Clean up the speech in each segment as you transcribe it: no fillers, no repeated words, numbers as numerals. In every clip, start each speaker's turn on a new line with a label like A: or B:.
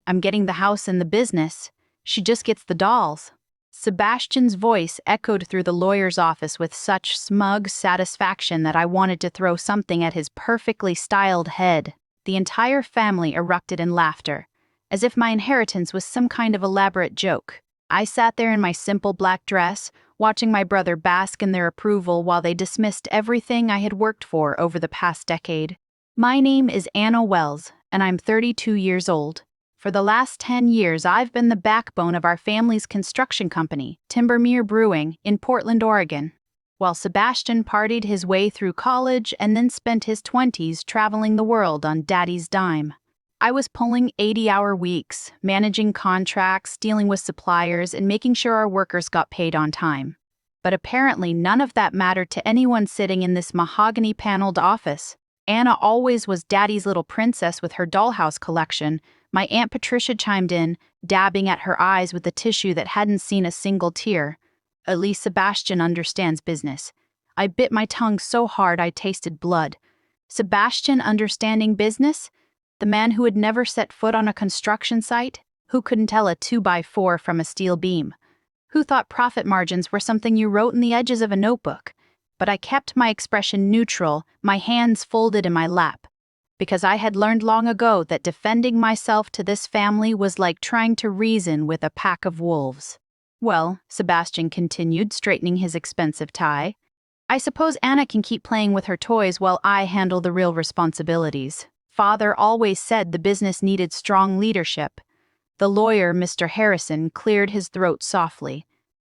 A: I'm getting the house and the business. She just gets the dolls." Sebastian's voice echoed through the lawyer's office with such smug satisfaction that I wanted to throw something at his perfectly styled head. The entire family erupted in laughter, as if my inheritance was some kind of elaborate joke. I sat there in my simple black dress, watching my brother bask in their approval while they dismissed everything I had worked for over the past decade. My name is Anna Wells, and I'm 32 years old. For the last 10 years, I've been the backbone of our family's construction company, Timbermere Brewing, in Portland, Oregon. While Sebastian partied his way through college and then spent his 20s traveling the world on daddy's dime, I was pulling 80-hour weeks, managing contracts, dealing with suppliers, and making sure our workers got paid on time. But apparently none of that mattered to anyone sitting in this mahogany-paneled office. Anna always was Daddy's little princess with her dollhouse collection. My Aunt Patricia chimed in, dabbing at her eyes with a tissue that hadn't seen a single tear. At least Sebastian understands business. I bit my tongue so hard I tasted blood. Sebastian understanding business? The man who had never set foot on a construction site? Who couldn't tell a 2x4 from a steel beam? Who thought profit margins were something you wrote in the edges of a notebook? But I kept my expression neutral, my hands folded in my lap, because I had learned long ago that defending myself to this family was like trying to reason with a pack of wolves. "Well," Sebastian continued, straightening his expensive tie, "I suppose Anna can keep playing with her toys while I handle the real responsibilities. Father always said the business needed strong leadership." The lawyer, Mr. Harrison, cleared his throat softly.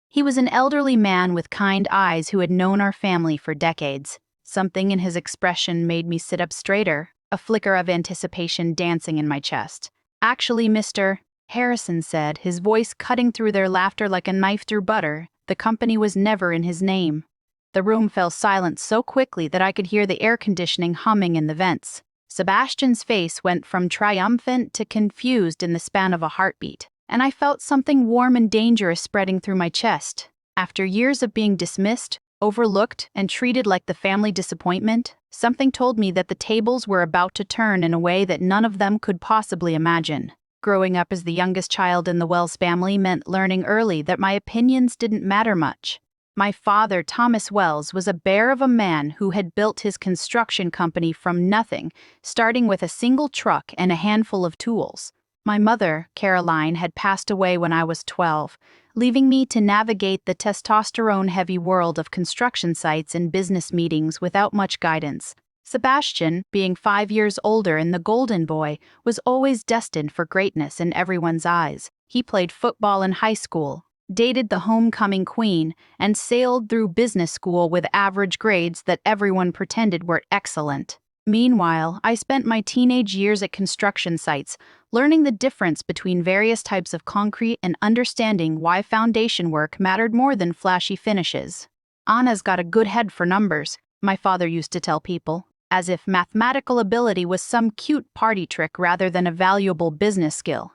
A: He was an elderly man with kind eyes who had known our family for decades. Something in his expression made me sit up straighter, a flicker of anticipation dancing in my chest. "Actually, Mr. Harrison said, his voice cutting through their laughter like a knife through butter, the company was never in his name." The room fell silent so quickly that I could hear the air conditioning humming in the vents. Sebastian's face went from triumphant to confused in the span of a heartbeat, and I felt something warm and dangerous spreading through my chest. After years of being dismissed, overlooked, and treated like the family disappointment, something told me that the tables were about to turn in a way that none of them could possibly imagine. Growing up as the youngest child in the Wells family meant learning early that my opinions didn't matter much. My father, Thomas Wells, was a bear of a man who had built his construction company from nothing, starting with a single truck and a handful of tools. My mother, Caroline, had passed away when I was 12, leaving me to navigate the testosterone-heavy world of construction sites and business meetings without much guidance. Sebastian, being 5 years older and the golden boy, was always destined for greatness in everyone's eyes. He played football in high school, dated the homecoming queen, and sailed through business school with average grades that everyone pretended were excellent. Meanwhile, I spent my teenage years at construction sites, learning the difference between various types of concrete and understanding why foundation work mattered more than flashy finishes. "Anna's got a good head for numbers," my father used to tell people, as if mathematical ability was some cute party trick rather than a valuable business skill.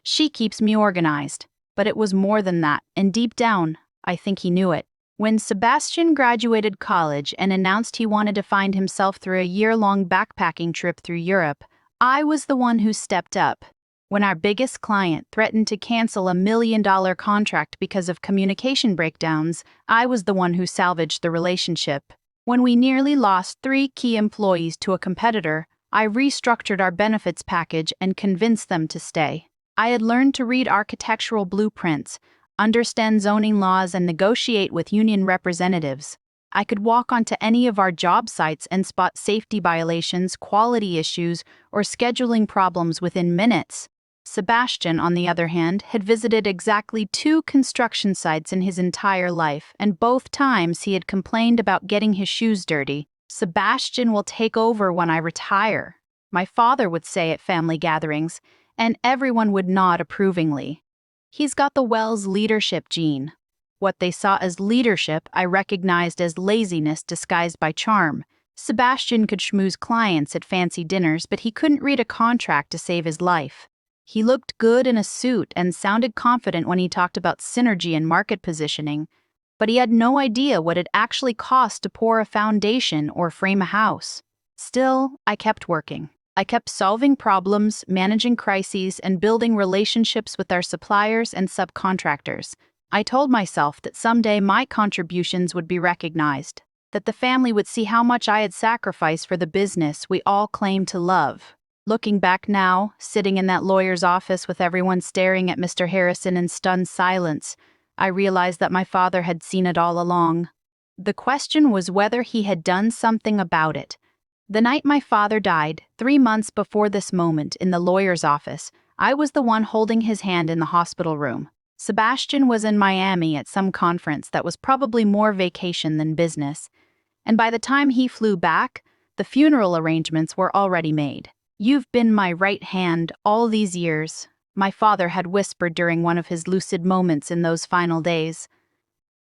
A: "She keeps me organized." But it was more than that, and deep down, I think he knew it. When Sebastian graduated college and announced he wanted to find himself through a year-long backpacking trip through Europe, I was the one who stepped up. When our biggest client threatened to cancel a $1 million contract because of communication breakdowns, I was the one who salvaged the relationship. When we nearly lost 3 key employees to a competitor, I restructured our benefits package and convinced them to stay. I had learned to read architectural blueprints, understand zoning laws, and negotiate with union representatives. I could walk onto any of our job sites and spot safety violations, quality issues, or scheduling problems within minutes. Sebastian, on the other hand, had visited exactly 2 construction sites in his entire life, and both times he had complained about getting his shoes dirty. "Sebastian will take over when I retire," my father would say at family gatherings, and everyone would nod approvingly. "He's got the Wells leadership gene." What they saw as leadership, I recognized as laziness disguised by charm. Sebastian could schmooze clients at fancy dinners, but he couldn't read a contract to save his life. He looked good in a suit and sounded confident when he talked about synergy and market positioning, but he had no idea what it actually cost to pour a foundation or frame a house. Still, I kept working. I kept solving problems, managing crises, and building relationships with our suppliers and subcontractors. I told myself that someday my contributions would be recognized, that the family would see how much I had sacrificed for the business we all claim to love. Looking back now, sitting in that lawyer's office with everyone staring at Mr. Harrison in stunned silence, I realized that my father had seen it all along. The question was whether he had done something about it. The night my father died, 3 months before this moment in the lawyer's office, I was the one holding his hand in the hospital room. Sebastian was in Miami at some conference that was probably more vacation than business, and by the time he flew back, the funeral arrangements were already made. "You've been my right hand all these years," my father had whispered during one of his lucid moments in those final days.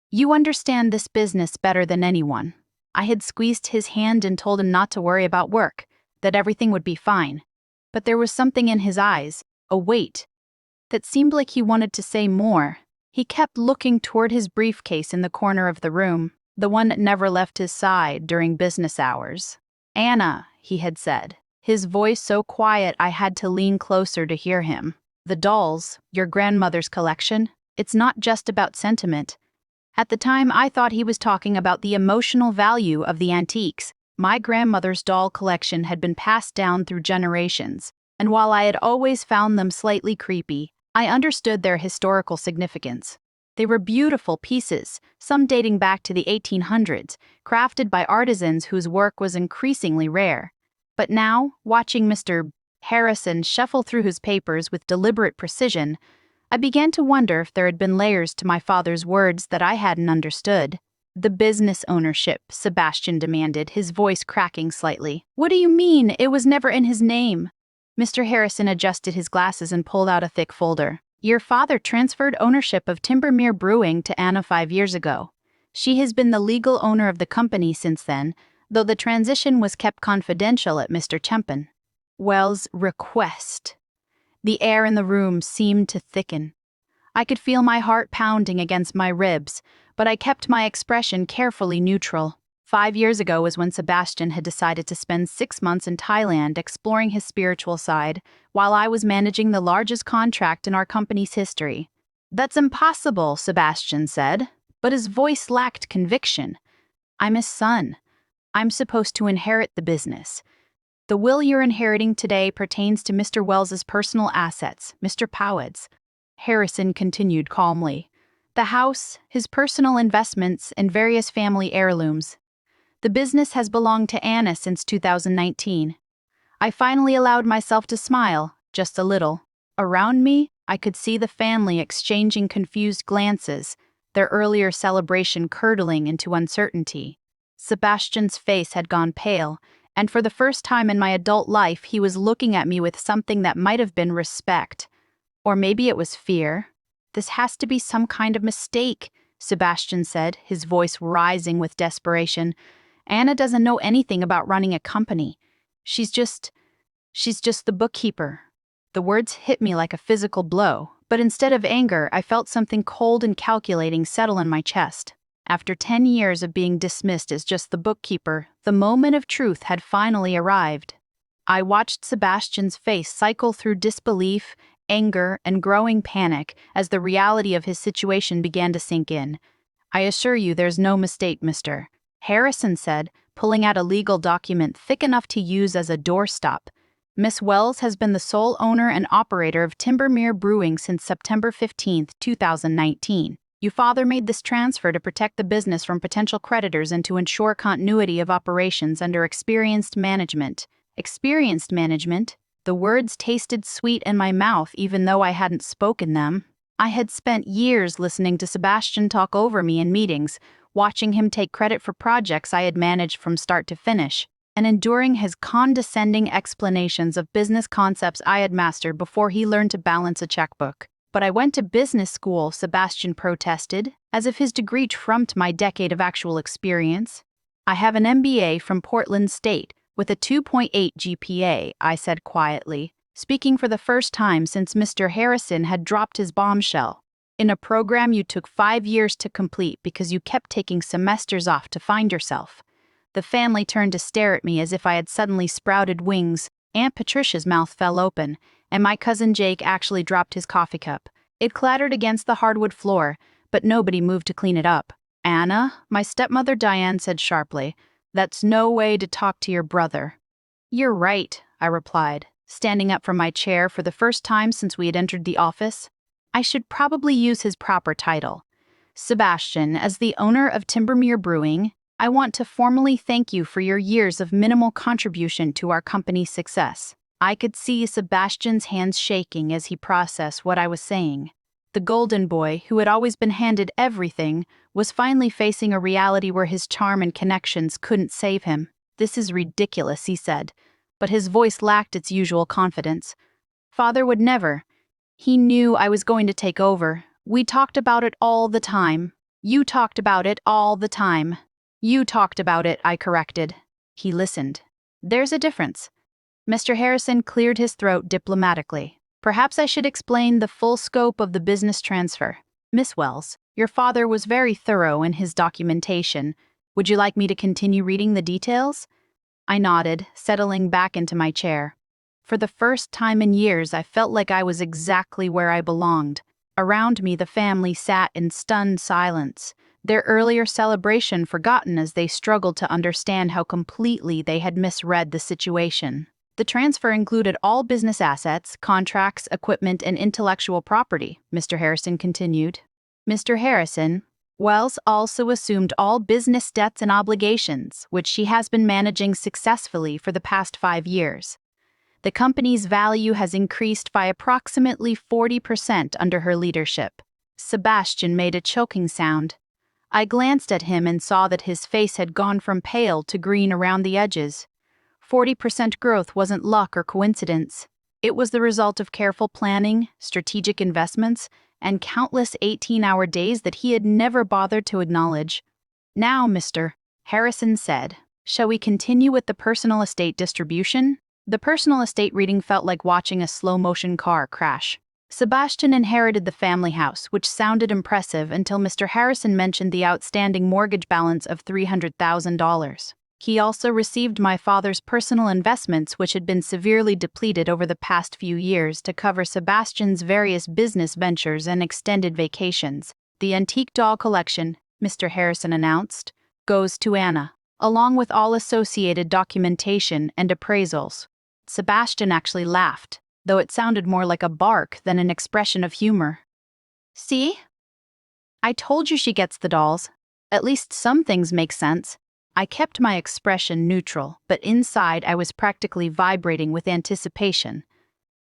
A: "You understand this business better than anyone." I had squeezed his hand and told him not to worry about work, that everything would be fine. But there was something in his eyes, a weight, that seemed like he wanted to say more. He kept looking toward his briefcase in the corner of the room, the one that never left his side during business hours. "Anna," he had said, his voice so quiet I had to lean closer to hear him. "The dolls, your grandmother's collection, it's not just about sentiment." At the time, I thought he was talking about the emotional value of the antiques. My grandmother's doll collection had been passed down through generations, and while I had always found them slightly creepy, I understood their historical significance. They were beautiful pieces, some dating back to the 1800s, crafted by artisans whose work was increasingly rare. But now, watching Mr. Harrison shuffle through his papers with deliberate precision, I began to wonder if there had been layers to my father's words that I hadn't understood. "The business ownership," Sebastian demanded, his voice cracking slightly. "What do you mean? It was never in his name." Mr. Harrison adjusted his glasses and pulled out a thick folder. "Your father transferred ownership of Timbermere Brewing to Anna 5 years ago. She has been the legal owner of the company since then, though the transition was kept confidential at Mr. Chempin. Wells' request." The air in the room seemed to thicken. I could feel my heart pounding against my ribs, but I kept my expression carefully neutral. 5 years ago was when Sebastian had decided to spend 6 months in Thailand exploring his spiritual side, while I was managing the largest contract in our company's history. "That's impossible," Sebastian said, but his voice lacked conviction. "I'm his son. I'm supposed to inherit the business. The will you're inheriting today pertains to Mr. Wells's personal assets, Mr. Powed's." Harrison continued calmly. "The house, his personal investments, and various family heirlooms. The business has belonged to Anna since 2019. I finally allowed myself to smile, just a little. Around me, I could see the family exchanging confused glances, their earlier celebration curdling into uncertainty. Sebastian's face had gone pale, and for the first time in my adult life he was looking at me with something that might have been respect. Or maybe it was fear. "This has to be some kind of mistake," Sebastian said, his voice rising with desperation. "Anna doesn't know anything about running a company. She's just the bookkeeper." The words hit me like a physical blow, but instead of anger, I felt something cold and calculating settle in my chest. After 10 years of being dismissed as just the bookkeeper, the moment of truth had finally arrived. I watched Sebastian's face cycle through disbelief, anger, and growing panic as the reality of his situation began to sink in. "I assure you there's no mistake, Mr. Harrison said, pulling out a legal document thick enough to use as a doorstop. "Miss Wells has been the sole owner and operator of Timbermere Brewing since September 15, 2019. Your father made this transfer to protect the business from potential creditors and to ensure continuity of operations under experienced management." Experienced management? The words tasted sweet in my mouth even though I hadn't spoken them. I had spent years listening to Sebastian talk over me in meetings, watching him take credit for projects I had managed from start to finish, and enduring his condescending explanations of business concepts I had mastered before he learned to balance a checkbook. "But I went to business school," Sebastian protested, as if his degree trumped my decade of actual experience. "I have an MBA from Portland State, with a 2.8 GPA, I said quietly, speaking for the first time since Mr. Harrison had dropped his bombshell. "In a program you took 5 years to complete because you kept taking semesters off to find yourself." The family turned to stare at me as if I had suddenly sprouted wings. Aunt Patricia's mouth fell open, and my cousin Jake actually dropped his coffee cup. It clattered against the hardwood floor, but nobody moved to clean it up. "Anna," my stepmother Diane said sharply, "that's no way to talk to your brother." "You're right," I replied, standing up from my chair for the first time since we had entered the office. "I should probably use his proper title. Sebastian, as the owner of Timbermere Brewing, I want to formally thank you for your years of minimal contribution to our company's success." I could see Sebastian's hands shaking as he processed what I was saying. The golden boy, who had always been handed everything, was finally facing a reality where his charm and connections couldn't save him. "This is ridiculous," he said, but his voice lacked its usual confidence. "Father would never. He knew I was going to take over. We talked about it all the time." "You talked about it all the time." "You talked about it," I corrected. He listened. "There's a difference." Mr. Harrison cleared his throat diplomatically. "Perhaps I should explain the full scope of the business transfer. Miss Wells, your father was very thorough in his documentation. Would you like me to continue reading the details?" I nodded, settling back into my chair. For the first time in years, I felt like I was exactly where I belonged. Around me, the family sat in stunned silence, their earlier celebration forgotten as they struggled to understand how completely they had misread the situation. "The transfer included all business assets, contracts, equipment, and intellectual property," Mr. Harrison continued. "Mr. Harrison, Wells also assumed all business debts and obligations, which she has been managing successfully for the past 5 years. The company's value has increased by approximately 40% under her leadership." Sebastian made a choking sound. I glanced at him and saw that his face had gone from pale to green around the edges. 40% growth wasn't luck or coincidence. It was the result of careful planning, strategic investments, and countless 18-hour days that he had never bothered to acknowledge. "Now, Mr. Harrison said, shall we continue with the personal estate distribution?" The personal estate reading felt like watching a slow-motion car crash. Sebastian inherited the family house, which sounded impressive until Mr. Harrison mentioned the outstanding mortgage balance of $300,000. He also received my father's personal investments, which had been severely depleted over the past few years to cover Sebastian's various business ventures and extended vacations. "The antique doll collection," Mr. Harrison announced, "goes to Anna, along with all associated documentation and appraisals." Sebastian actually laughed, though it sounded more like a bark than an expression of humor. "See? I told you she gets the dolls. At least some things make sense." I kept my expression neutral, but inside I was practically vibrating with anticipation.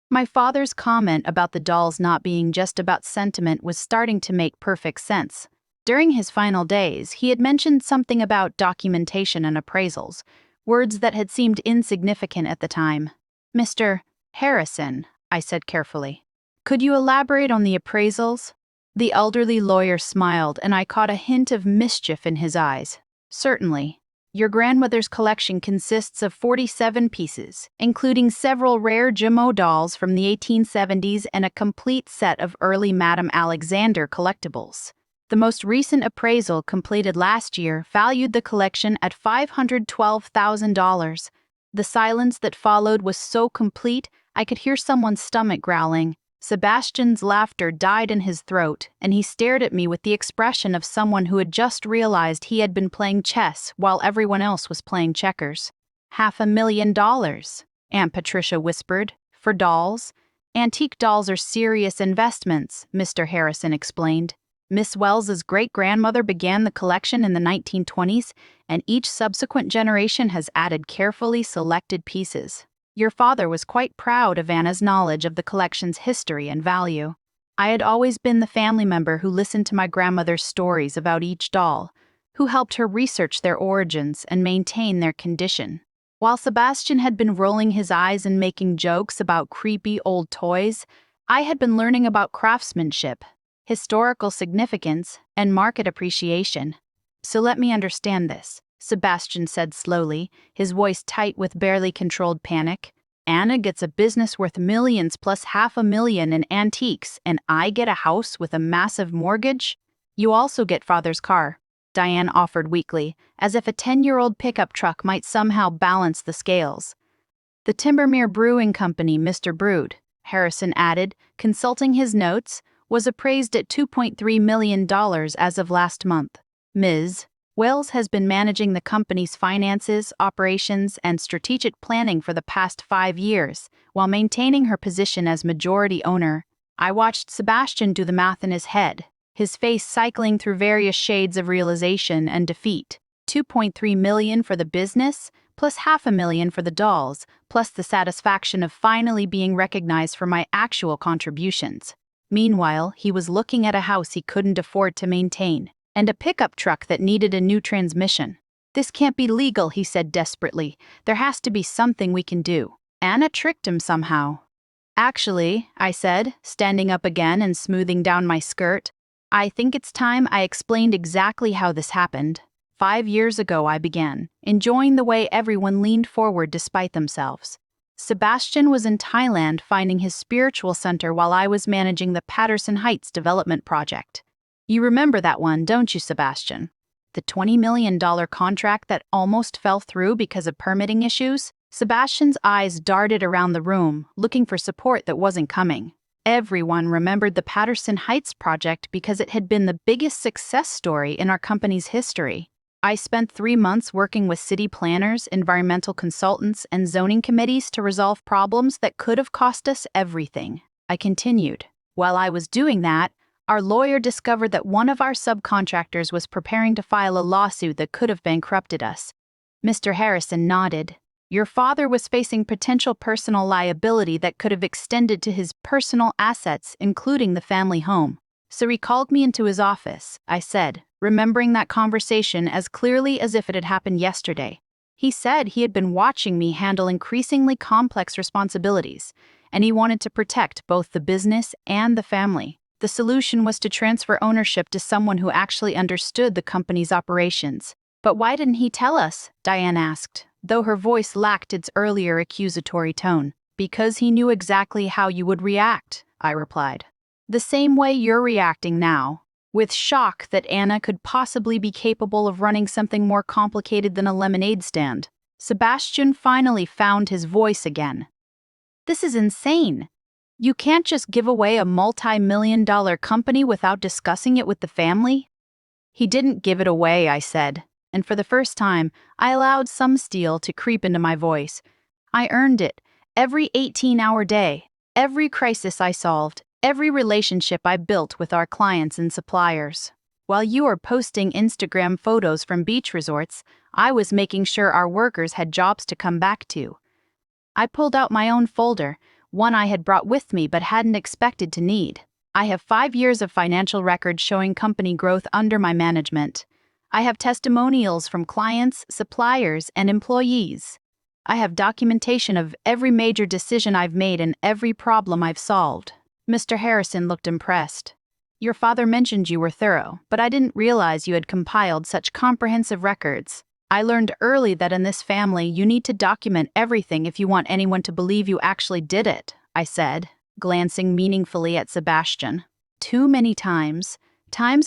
A: My father's comment about the dolls not being just about sentiment was starting to make perfect sense. During his final days, he had mentioned something about documentation and appraisals, words that had seemed insignificant at the time. "Mr. Harrison," I said carefully, "could you elaborate on the appraisals?" The elderly lawyer smiled, and I caught a hint of mischief in his eyes. "Certainly. Your grandmother's collection consists of 47 pieces, including several rare Jimo dolls from the 1870s and a complete set of early Madame Alexander collectibles. The most recent appraisal, completed last year, valued the collection at $512,000. The silence that followed was so complete, I could hear someone's stomach growling. Sebastian's laughter died in his throat, and he stared at me with the expression of someone who had just realized he had been playing chess while everyone else was playing checkers. $500,000, Aunt Patricia whispered, "for dolls?" "Antique dolls are serious investments," Mr. Harrison explained. "Miss Wells's great-grandmother began the collection in the 1920s, and each subsequent generation has added carefully selected pieces. Your father was quite proud of Anna's knowledge of the collection's history and value. I had always been the family member who listened to my grandmother's stories about each doll, who helped her research their origins and maintain their condition. While Sebastian had been rolling his eyes and making jokes about creepy old toys, I had been learning about craftsmanship, historical significance, and market appreciation. "So let me understand this," Sebastian said slowly, his voice tight with barely controlled panic. "Anna gets a business worth millions plus $500,000 in antiques, and I get a house with a massive mortgage?" "You also get father's car," Diane offered weakly, as if a 10-year-old pickup truck might somehow balance the scales. The Timbermere Brewing Company, Mr. Brood, Harrison added, consulting his notes, was appraised at $2.3 million as of last month. Ms. Wells has been managing the company's finances, operations, and strategic planning for the past 5 years, while maintaining her position as majority owner. I watched Sebastian do the math in his head, his face cycling through various shades of realization and defeat. $2.3 million for the business, plus $500,000 for the dolls, plus the satisfaction of finally being recognized for my actual contributions. Meanwhile, he was looking at a house he couldn't afford to maintain, and a pickup truck that needed a new transmission. "This can't be legal," he said desperately. "There has to be something we can do." Anna tricked him somehow. "Actually," I said, standing up again and smoothing down my skirt, "I think it's time I explained exactly how this happened. 5 years ago I began, enjoying the way everyone leaned forward despite themselves. Sebastian was in Thailand finding his spiritual center while I was managing the Patterson Heights development project. You remember that one, don't you, Sebastian? The $20 million contract that almost fell through because of permitting issues?" Sebastian's eyes darted around the room, looking for support that wasn't coming. Everyone remembered the Patterson Heights project because it had been the biggest success story in our company's history. I spent 3 months working with city planners, environmental consultants, and zoning committees to resolve problems that could have cost us everything. I continued. While I was doing that, our lawyer discovered that one of our subcontractors was preparing to file a lawsuit that could have bankrupted us. Mr. Harrison nodded. "Your father was facing potential personal liability that could have extended to his personal assets, including the family home. So he called me into his office," I said, remembering that conversation as clearly as if it had happened yesterday. "He said he had been watching me handle increasingly complex responsibilities, and he wanted to protect both the business and the family. The solution was to transfer ownership to someone who actually understood the company's operations." "But why didn't he tell us?" Diane asked, though her voice lacked its earlier accusatory tone. "Because he knew exactly how you would react," I replied. "The same way you're reacting now, with shock that Anna could possibly be capable of running something more complicated than a lemonade stand." Sebastian finally found his voice again. "This is insane. You can't just give away a multi-million-dollar company without discussing it with the family." "He didn't give it away," I said, and for the first time, I allowed some steel to creep into my voice. "I earned it. Every 18-hour day, every crisis I solved, every relationship I built with our clients and suppliers. While you were posting Instagram photos from beach resorts, I was making sure our workers had jobs to come back to." I pulled out my own folder, one I had brought with me but hadn't expected to need. "I have 5 years of financial records showing company growth under my management. I have testimonials from clients, suppliers, and employees. I have documentation of every major decision I've made and every problem I've solved." Mr. Harrison looked impressed. "Your father mentioned you were thorough, but I didn't realize you had compiled such comprehensive records. I learned early that in this family you need to document everything if you want anyone to believe you actually did it," I said, glancing meaningfully at Sebastian. "Too many times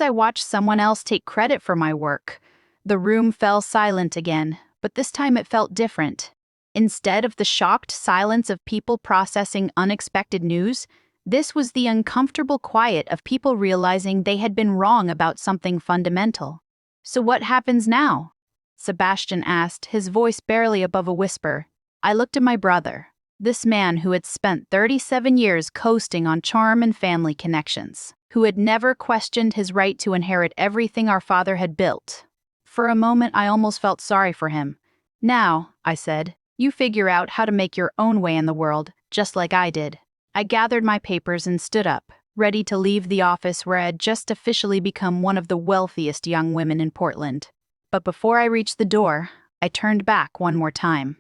A: I watched someone else take credit for my work." The room fell silent again, but this time it felt different. Instead of the shocked silence of people processing unexpected news, this was the uncomfortable quiet of people realizing they had been wrong about something fundamental. "So what happens now?" Sebastian asked, his voice barely above a whisper. I looked at my brother, this man who had spent 37 years coasting on charm and family connections, who had never questioned his right to inherit everything our father had built. For a moment, I almost felt sorry for him. "Now," I said, "you figure out how to make your own way in the world, just like I did." I gathered my papers and stood up, ready to leave the office where I had just officially become one of the wealthiest young women in Portland. But before I reached the door, I turned back one more time.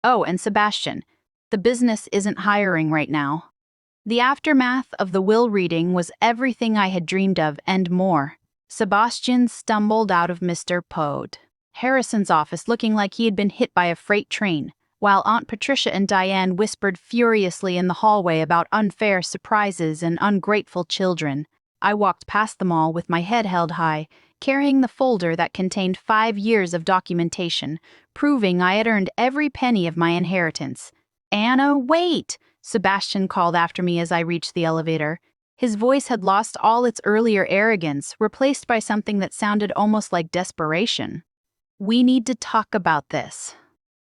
A: "Oh, and Sebastian, the business isn't hiring right now." The aftermath of the will reading was everything I had dreamed of and more. Sebastian stumbled out of Mr. Pode Harrison's office looking like he had been hit by a freight train, while Aunt Patricia and Diane whispered furiously in the hallway about unfair surprises and ungrateful children. I walked past them all with my head held high, carrying the folder that contained 5 years of documentation, proving I had earned every penny of my inheritance. Anna, wait! Sebastian called after me as I reached the elevator. His voice had lost all its earlier arrogance, replaced by something that sounded almost like desperation. We need to talk about this.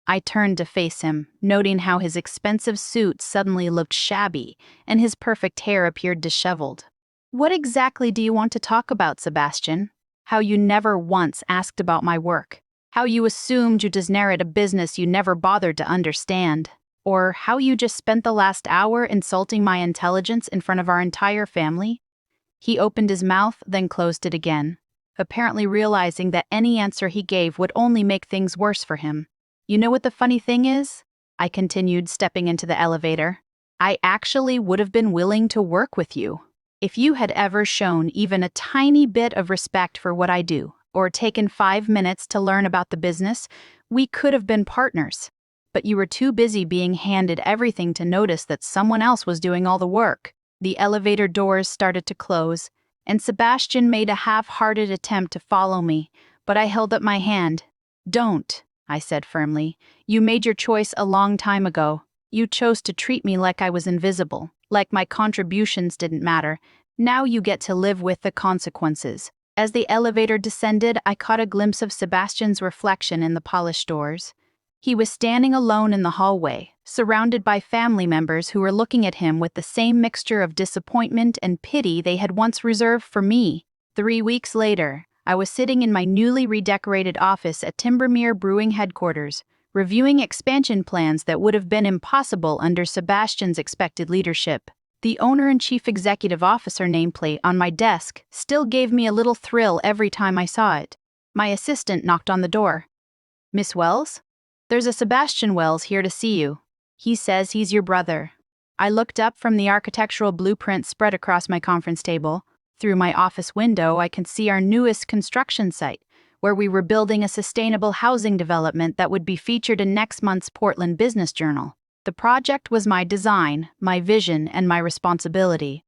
A: I turned to face him, noting how his expensive suit suddenly looked shabby and his perfect hair appeared disheveled. What exactly do you want to talk about, Sebastian? How you never once asked about my work. How you assumed you just narrate a business you never bothered to understand. Or how you just spent the last hour insulting my intelligence in front of our entire family? He opened his mouth, then closed it again, apparently realizing that any answer he gave would only make things worse for him. You know what the funny thing is? I continued, stepping into the elevator. I actually would have been willing to work with you. If you had ever shown even a tiny bit of respect for what I do, or taken 5 minutes to learn about the business, we could have been partners. But you were too busy being handed everything to notice that someone else was doing all the work. The elevator doors started to close, and Sebastian made a half-hearted attempt to follow me, but I held up my hand. Don't, I said firmly. You made your choice a long time ago. You chose to treat me like I was invisible, like my contributions didn't matter. Now you get to live with the consequences. As the elevator descended, I caught a glimpse of Sebastian's reflection in the polished doors. He was standing alone in the hallway, surrounded by family members who were looking at him with the same mixture of disappointment and pity they had once reserved for me. 3 weeks later, I was sitting in my newly redecorated office at Timbermere Brewing headquarters, reviewing expansion plans that would have been impossible under Sebastian's expected leadership. The owner and chief executive officer nameplate on my desk still gave me a little thrill every time I saw it. My assistant knocked on the door. Miss Wells? There's a Sebastian Wells here to see you. He says he's your brother. I looked up from the architectural blueprint spread across my conference table. Through my office window, I can see our newest construction site, where we were building a sustainable housing development that would be featured in next month's Portland Business Journal. The project was my design, my vision, and my responsibility.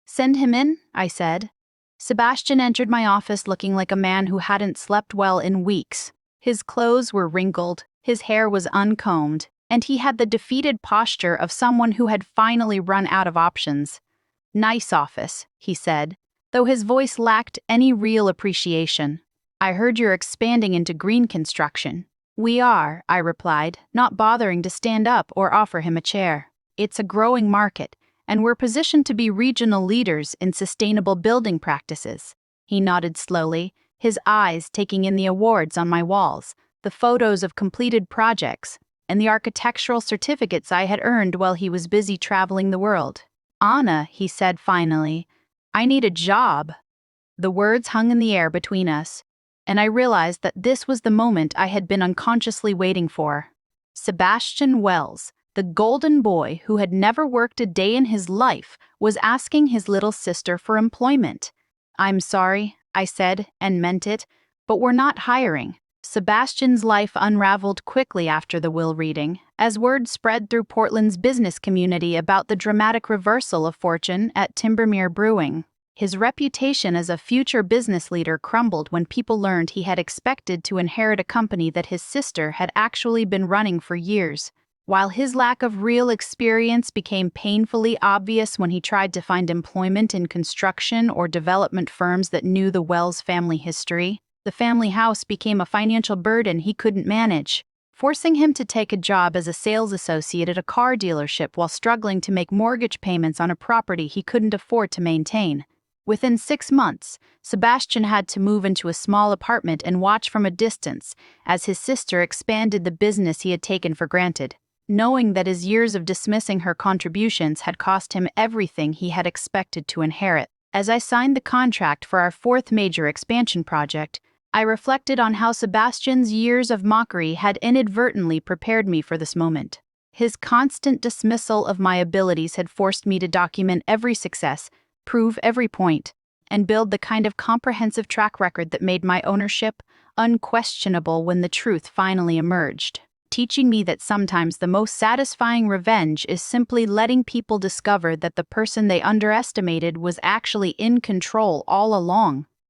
A: Send him in, I said. Sebastian entered my office looking like a man who hadn't slept well in weeks. His clothes were wrinkled, his hair was uncombed, and he had the defeated posture of someone who had finally run out of options. Nice office, he said, though his voice lacked any real appreciation. I heard you're expanding into green construction. We are, I replied, not bothering to stand up or offer him a chair. It's a growing market, and we're positioned to be regional leaders in sustainable building practices. He nodded slowly, his eyes taking in the awards on my walls, the photos of completed projects, and the architectural certificates I had earned while he was busy traveling the world. Anna, he said finally, I need a job. The words hung in the air between us, and I realized that this was the moment I had been unconsciously waiting for. Sebastian Wells, the golden boy who had never worked a day in his life, was asking his little sister for employment. I'm sorry, I said, and meant it, but we're not hiring. Sebastian's life unraveled quickly after the will reading, as word spread through Portland's business community about the dramatic reversal of fortune at Timbermere Brewing. His reputation as a future business leader crumbled when people learned he had expected to inherit a company that his sister had actually been running for years. While his lack of real experience became painfully obvious when he tried to find employment in construction or development firms that knew the Wells family history, the family house became a financial burden he couldn't manage, forcing him to take a job as a sales associate at a car dealership while struggling to make mortgage payments on a property he couldn't afford to maintain. Within 6 months, Sebastian had to move into a small apartment and watch from a distance as his sister expanded the business he had taken for granted, knowing that his years of dismissing her contributions had cost him everything he had expected to inherit. As I signed the contract for our 4th major expansion project, I reflected on how Sebastian's years of mockery had inadvertently prepared me for this moment. His constant dismissal of my abilities had forced me to document every success, prove every point, and build the kind of comprehensive track record that made my ownership unquestionable when the truth finally emerged, teaching me that sometimes the most satisfying revenge is simply letting people discover that the person they underestimated was actually in control all along.